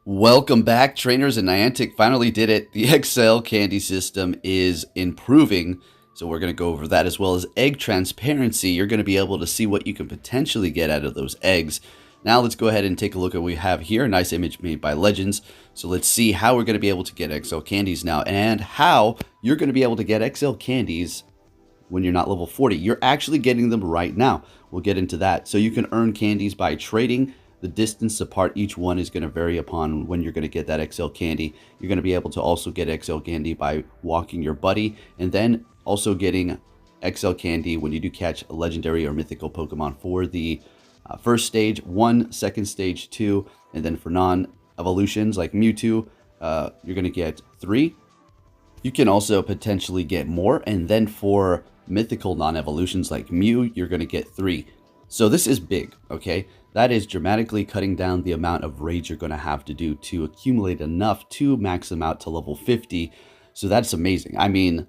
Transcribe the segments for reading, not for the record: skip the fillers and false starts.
Welcome back, trainers, and Niantic finally did it. The XL candy system is improving, so we're going to go over that, as well as egg transparency. You're going to be able to see what you can potentially get out of those eggs. Now let's go ahead and take a look at what we have here. A nice image made by Legends. So let's see how we're going to be able to get XL candies now, and how you're going to be able to get XL candies when you're not level 40. You're actually getting them right now. We'll get into that. So you can earn candies by trading. The distance apart each one is going to vary upon when you're going to get that XL candy. You're going to be able to also get XL candy by walking your buddy, and then also getting XL candy when you do catch a legendary or mythical Pokemon for the first stage 1, second stage 2, and then for non-evolutions like Mewtwo, you're going to get 3. You can also potentially get more, and then for mythical non-evolutions like Mew, you're going to get 3. So this is big, okay? That is dramatically cutting down the amount of raids you're going to have to do to accumulate enough to max them out to level 50. So that's amazing. I mean,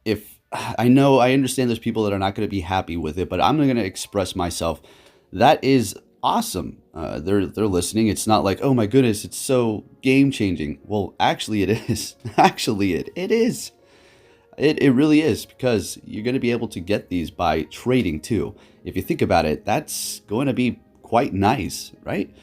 I understand there's people that are not going to be happy with it, but I'm going to express myself. That is awesome. They're listening. It's not like, oh my goodness, it's so game changing. Well, actually it is. Actually it is. It really is, because you're going to be able to get these by trading too. If you think about it, that's going to be quite nice, right?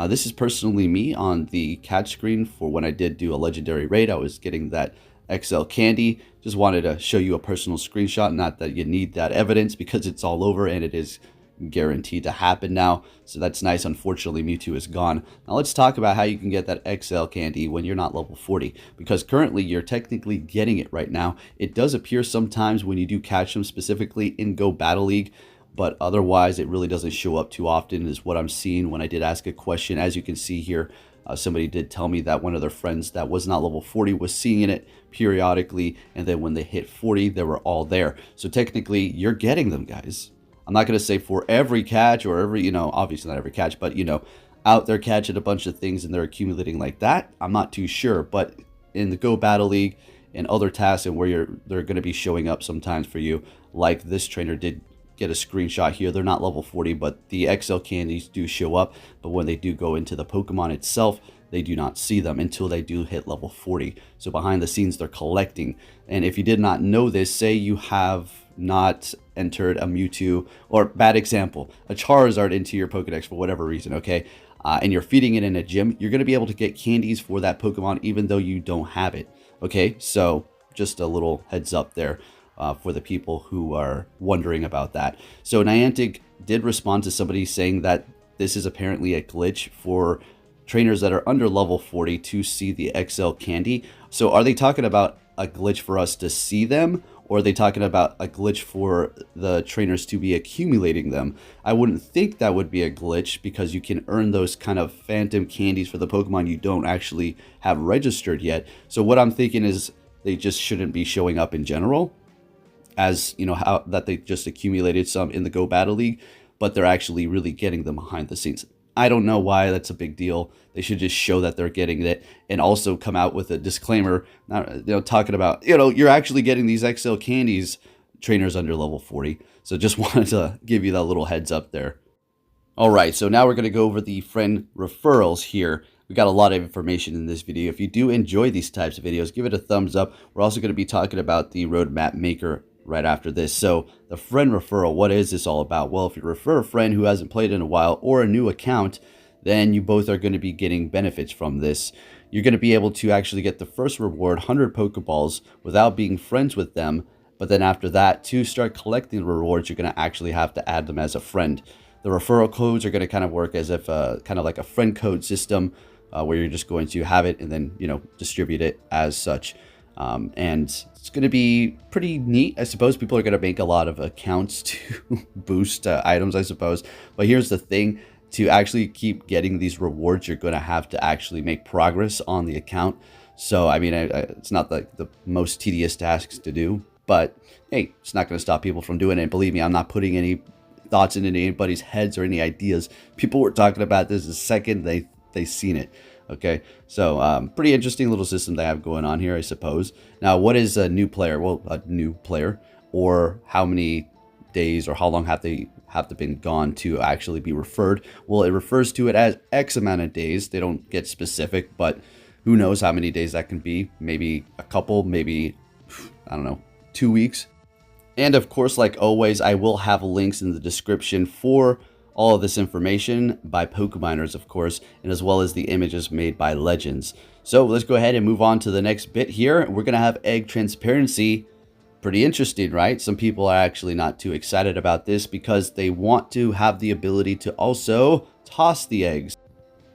This is personally me on the catch screen for when I did do a legendary raid. I was getting that XL candy. Just wanted to show you a personal screenshot. Not that you need that evidence, because it's all over and it is guaranteed to happen now. So that's nice. Unfortunately, Mewtwo is gone. Now let's talk about how you can get that XL candy when you're not level 40, because currently you're technically getting it right now. It does appear sometimes when you do catch them, specifically in Go Battle League, but otherwise it really doesn't show up too often, is what I'm seeing when I did ask a question. As you can see here, somebody did tell me that one of their friends that was not level 40 was seeing it periodically, and then when they hit 40, they were all there. So technically you're getting them, guys. I'm not going to say for every catch or every, obviously not every catch, but, out there catching a bunch of things and they're accumulating like that. I'm not too sure, but in the Go Battle League and other tasks, and where they're going to be showing up sometimes for you, like this trainer did get a screenshot here. They're not level 40, but the XL candies do show up. But when they do go into the Pokemon itself, they do not see them until they do hit level 40. So behind the scenes, they're collecting. And if you did not know this, say you have not entered a Mewtwo, or bad example, a Charizard into your Pokedex for whatever reason, okay? And you're feeding it in a gym, you're going to be able to get candies for that Pokemon even though you don't have it, okay? So just a little heads up there for the people who are wondering about that. So Niantic did respond to somebody saying that this is apparently a glitch for trainers that are under level 40 to see the XL candy. So are they talking about a glitch for us to see them, or are they talking about a glitch for the trainers to be accumulating them? I wouldn't think that would be a glitch, because you can earn those kind of phantom candies for the Pokemon you don't actually have registered yet. So what I'm thinking is they just shouldn't be showing up in general, as how that they just accumulated some in the Go Battle League, but they're actually really getting them behind the scenes. I don't know why that's a big deal. They should just show that they're getting it, and also come out with a disclaimer, talking about, you're actually getting these XL candies, trainers under level 40. So just wanted to give you that little heads up there. All right, so now we're going to go over the friend referrals here. We got a lot of information in this video. If you do enjoy these types of videos, give it a thumbs up. We're also going to be talking about the roadmap maker right after this. So the friend referral, what is this all about? Well, if you refer a friend who hasn't played in a while, or a new account, then you both are going to be getting benefits from this. You're going to be able to actually get the first reward, 100 Pokeballs, without being friends with them. But then after that, to start collecting the rewards, you're going to actually have to add them as a friend. The referral codes are going to kind of work as if kind of like a friend code system, where you're just going to have it and then distribute it as such. And it's going to be pretty neat. I suppose people are going to make a lot of accounts to boost items, I suppose. But here's the thing. To actually keep getting these rewards, you're going to have to actually make progress on the account. So, I mean, it's not the most tedious tasks to do. But, hey, it's not going to stop people from doing it. And believe me, I'm not putting any thoughts into anybody's heads or any ideas. People were talking about this the second they seen it. Okay, so pretty interesting little system they have going on here, I suppose. Now, what is a new player? Well, a new player, or how many days, or how long have they been gone to actually be referred. Well, it refers to it as X amount of days. They don't get specific, but who knows how many days that can be. Maybe a couple, maybe, I don't know, 2 weeks. And of course, like always, I will have links in the description for all of this information by PokeMiners, of course, and as well as the images made by Legends. So let's go ahead and move on to the next bit here. We're going to have egg transparency. Pretty interesting, right? Some people are actually not too excited about this because they want to have the ability to also toss the eggs.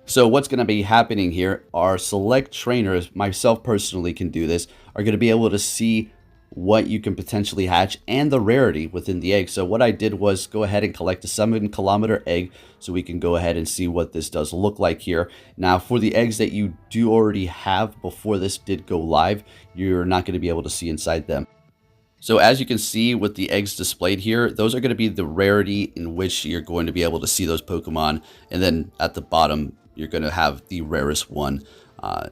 So what's going to be happening here are select trainers, myself personally can do this, are going to be able to see what you can potentially hatch and the rarity within the egg. So what I did was go ahead and collect a 7-kilometer egg so we can go ahead and see what this does look like here. Now for the eggs that you do already have before this did go live, you're not going to be able to see inside them. So as you can see with the eggs displayed here, those are going to be the rarity in which you're going to be able to see those Pokemon. And then at the bottom, you're going to have the rarest one.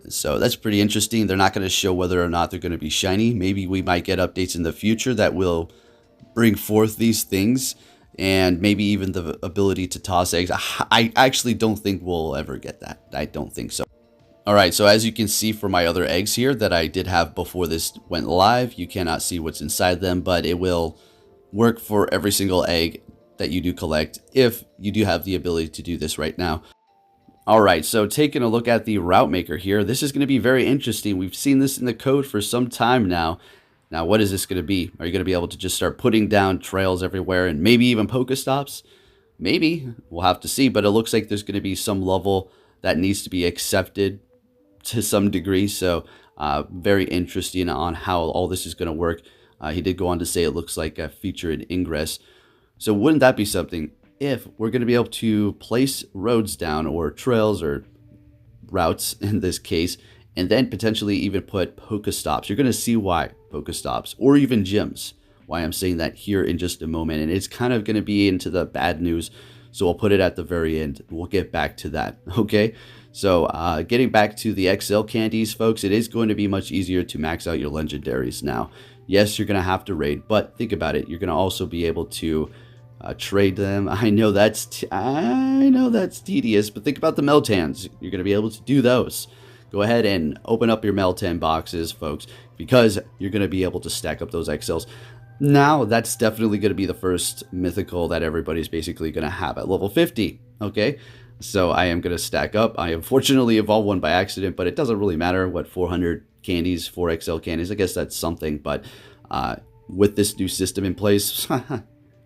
So that's pretty interesting. They're not going to show whether or not they're going to be shiny. Maybe we might get updates in the future that will bring forth these things, and maybe even the ability to toss eggs. I actually don't think we'll ever get that. I don't think so. All right, so as you can see for my other eggs here that I did have before this went live, you cannot see what's inside them, but it will work for every single egg that you do collect if you do have the ability to do this right now. All right, so taking a look at the route maker here, this is going to be very interesting. We've seen this in the code for some time now. Now, what is this going to be? Are you going to be able to just start putting down trails everywhere and maybe even Pokestops? Maybe. We'll have to see, but it looks like there's going to be some level that needs to be accepted to some degree. So very interesting on how all this is going to work. He did go on to say it looks like a feature in Ingress. So wouldn't that be something? If we're going to be able to place roads down, or trails, or routes in this case, and then potentially even put Pokestops. You're going to see why Pokestops, or even gyms, why I'm saying that here in just a moment. And it's kind of going to be into the bad news, so I'll put it at the very end. We'll get back to that, okay? So getting back to the XL candies, folks, it is going to be much easier to max out your legendaries now. Yes, you're going to have to raid, but think about it. You're going to also be able to trade them. I know that's tedious, but think about the Meltans. You're going to be able to do those. Go ahead and open up your Meltan boxes, folks, because you're going to be able to stack up those XLs. Now, that's definitely going to be the first mythical that everybody's basically going to have at level 50, okay? So I am going to stack up. I unfortunately evolved one by accident, but it doesn't really matter. What, 400 candies, 4 XL candies? I guess that's something, but with this new system in place,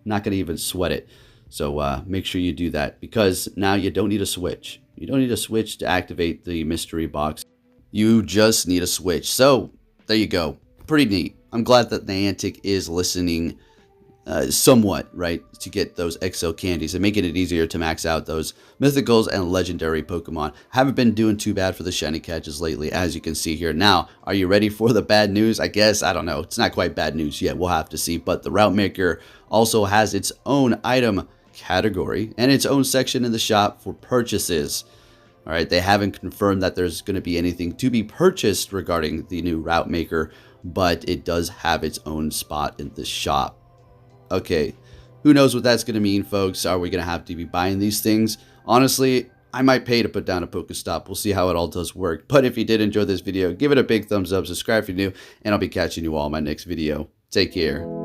not going to even sweat it. So make sure you do that, because now you don't need a switch. You don't need a switch to activate the mystery box. You just need a switch. So there you go. Pretty neat. I'm glad that Niantic is listening somewhat, right, to get those XL candies and making it easier to max out those mythicals and legendary Pokemon. Haven't been doing too bad for the shiny catches lately, as you can see here. Now, are you ready for the bad news? I guess, I don't know. It's not quite bad news yet. We'll have to see. But the Route Maker also has its own item category and its own section in the shop for purchases. All right, they haven't confirmed that there's going to be anything to be purchased regarding the new Route Maker, but it does have its own spot in the shop. Okay, who knows what that's going to mean, folks? Are we going to have to be buying these things? Honestly, I might pay to put down a Pokestop. We'll see how it all does work. But if you did enjoy this video, give it a big thumbs up, subscribe if you're new, and I'll be catching you all in my next video. Take care.